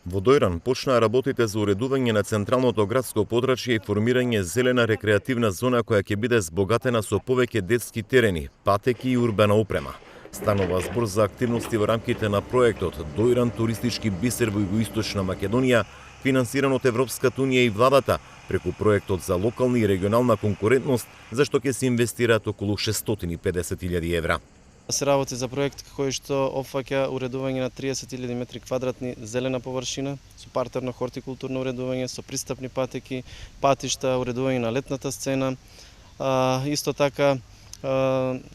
Во Дојран почнаа работите за уредување на централното градско подрачје и формирање зелена рекреативна зона која ќе биде збогатена со повеќе детски терени, патеки и урбана опрема. Станува збор за активности во рамките на проектот Дојран туристички бисер во Југоисточна Македонија, финансиран од Европската унија и владата, преку проектот за локална и регионална конкурентност, за што ќе се инвестираат околу 650.000 евра. Се работи за проект кој што опфаќа уредување на 30.000 метри квадратни зелена површина со партерно хортикултурно уредување, со пристапни патеки, патишта, уредување на летната сцена, исто така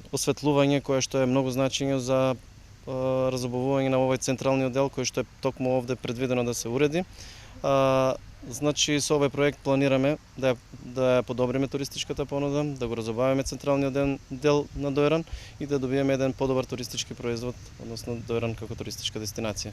осветлување кое што е многу значање за разобувување на овој централни оддел кој што е токму овде предвидено да се уреди. Значи, со овој проект планираме да ја подобриме туристичката понуда, да го разобавиме централниот дел на Дојран и да добиеме еден подобар туристички производ, односно Дојран како туристичка дестинација.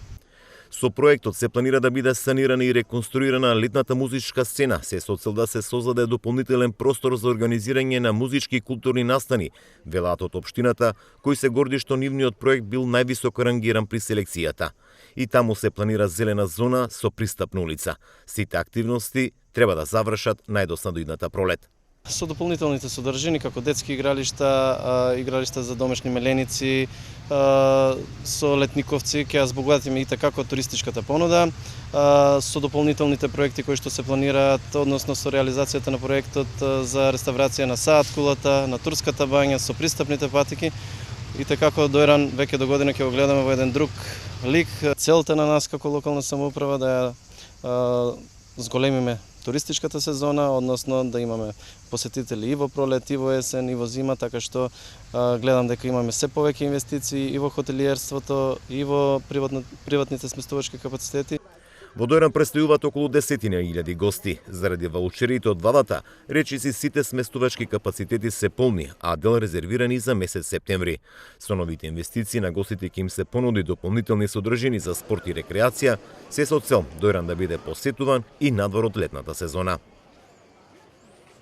Со проектот се планира да биде санирана и реконструирана летната музичка сцена, се со цел да се создаде дополнителен простор за организирање на музички и културни настани, велат од општината, кој се горди што нивниот проект бил највисоко рангиран при селекцијата. И таму се планира зелена зона со пристапна улица. Сите активности треба да завршат најдосна до идната пролет. Со дополнителните содржини како детски игралишта, игралишта за домашни меленици, со летниковци ќе ја збогатиме и како туристичката понуда, со дополнителните проекти кои што се планираат, односно со реализацијата на проектот за реставрација на Саат кулата, на Турската бања, со пристапните патеки. И како Дојран веќе до година ќе го гледаме во еден друг лик. Целта на нас како локална самоуправа да ја зголемиме туристичката сезона, односно да имаме посетители и во пролет, и во есен, и во зима, така што гледам дека имаме се повеќе инвестиции и во хотелиерството, и во приватните сместувачки капацитети. Во Дојран престојуваат околу 10.000 гости. Заради ваучерите од владата, речиси сите сместувачки капацитети се полни, а дел резервирани за месец септември. Со новите инвестиции на гостите ќе им се понуди дополнителни содржини за спорт и рекреација, се со цел Дојран да биде посетуван и надвор од летната сезона.